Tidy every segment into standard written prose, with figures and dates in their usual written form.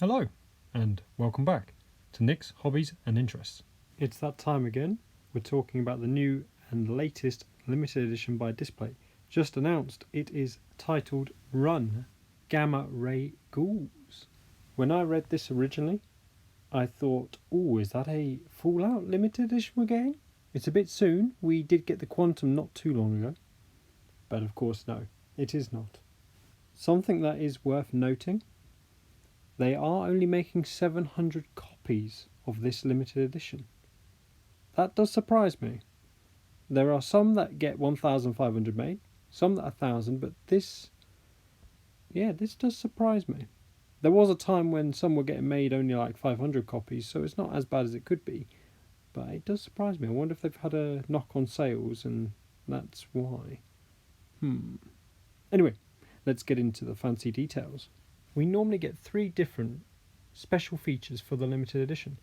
Hello, and welcome back to Nick's Hobbies and Interests. It's that time again. We're talking about the new and latest limited edition by Displate. Just announced, it is titled Run Gamma Ray Ghouls. When I read this originally, I thought, oh, is that a Fallout limited edition we're getting? It's a bit soon. We did get the Quantum not too long ago. But of course, no, it is not. Something that is worth noting, they are only making 700 copies of this limited edition. That does surprise me. There are some that get 1,500 made, some that are 1,000, but this does surprise me. There was a time when some were getting made only like 500 copies, so it's not as bad as it could be. But it does surprise me. I wonder if they've had a knock on sales and that's why. Anyway, let's get into the fancy details. We normally get 3 different special features for the limited edition.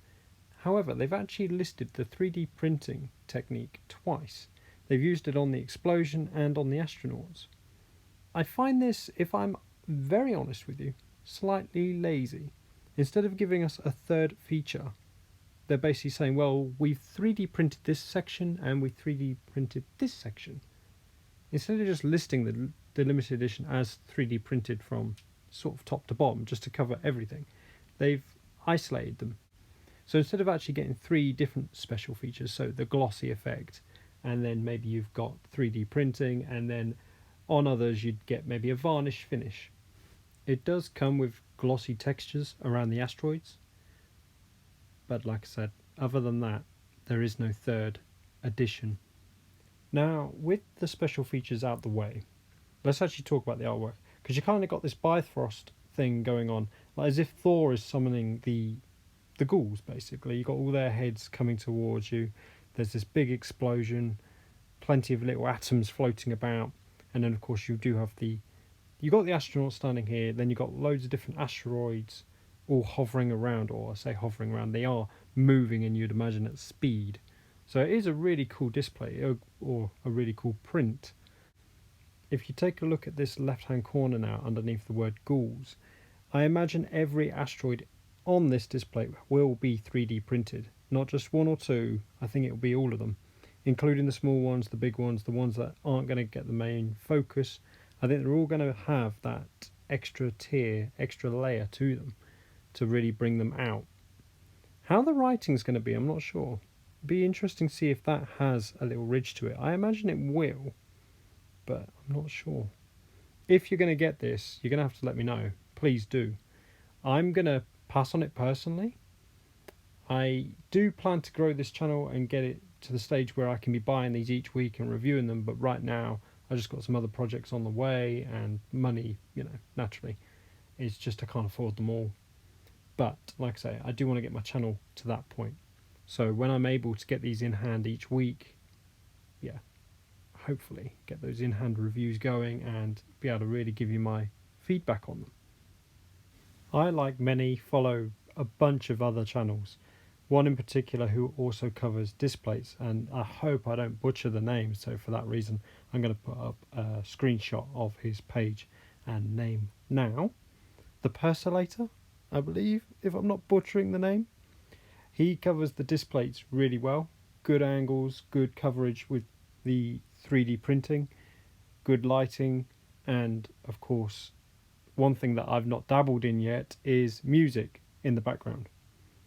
However, they've actually listed the 3D printing technique twice. They've used it on the Explosion and on the Astronauts. I find this, if I'm very honest with you, slightly lazy. Instead of giving us a third feature, they're basically saying, well, we've 3D printed this section and we 3D printed this section. Instead of just listing the limited edition as 3D printed from sort of top to bottom, just to cover everything, they've isolated them. So instead of actually getting 3 different special features, so the glossy effect, and then maybe you've got 3D printing, and then on others you'd get maybe a varnish finish. It does come with glossy textures around the asteroids, but like I said, other than that, there is no third edition. Now, with the special features out the way, let's actually talk about the artwork, because you kind of got this Bifrost thing going on, like as if Thor is summoning the ghouls, basically. You got all their heads coming towards you. There's this big explosion, plenty of little atoms floating about, and then of course you got the astronauts standing here. Then you got loads of different asteroids all hovering around, or I say hovering around, they are moving, and you'd imagine at speed. So it is a really cool display, or a really cool print. If you take a look at this left hand corner now, underneath the word ghouls, I imagine every asteroid on this display will be 3D printed. Not just 1 or 2, I think it will be all of them, including the small ones, the big ones, the ones that aren't going to get the main focus. I think they're all going to have that extra tier, extra layer to them to really bring them out. How the writing's going to be, I'm not sure. Be interesting to see if that has a little ridge to it. I imagine it will, but I'm not sure. If you're going to get this, you're going to have to let me know. Please do. I'm going to pass on it personally. I do plan to grow this channel and get it to the stage where I can be buying these each week and reviewing them, but right now I just got some other projects on the way, and money, naturally, it's just I can't afford them all. But like I say, I do want to get my channel to that point. So when I'm able to get these in hand each week, hopefully get those in hand reviews going and be able to really give you my feedback on them. I, like many, follow a bunch of other channels, one in particular who also covers displays, and I hope I don't butcher the name, so for that reason I'm going to put up a screenshot of his page and name now. The Persilator, I believe, if I'm not butchering the name. He covers the displays really well. Good angles, good coverage with the 3D printing, good lighting, and of course, one thing that I've not dabbled in yet is music in the background.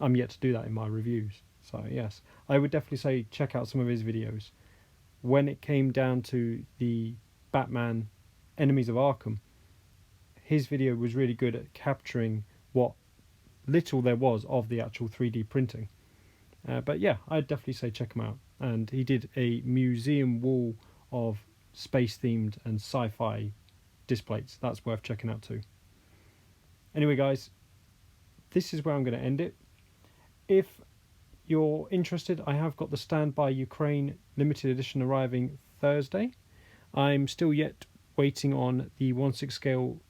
I'm yet to do that in my reviews. So yes, I would definitely say check out some of his videos. When it came down to the Batman Enemies of Arkham, his video was really good at capturing what little there was of the actual 3D printing. But yeah, I'd definitely say check him out. And he did a museum wall of space-themed and sci-fi displays. That's worth checking out too. Anyway, guys, this is where I'm going to end it. If you're interested, I have got the Stand By Ukraine limited edition arriving Thursday. I'm still yet waiting on the 1/6 scale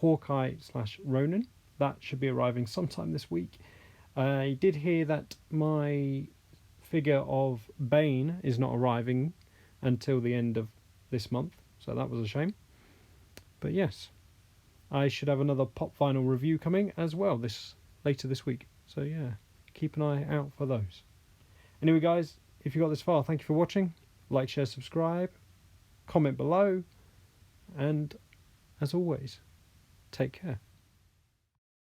Hawkeye/Ronin. That should be arriving sometime this week. I did hear that my figure of Bane is not arriving until the end of this month, so that was a shame. But yes, I should have another Pop Vinyl review coming as well this later this week. So yeah, keep an eye out for those. Anyway, guys, if you got this far, thank you for watching. Like, share, subscribe, comment below, and as always, take care.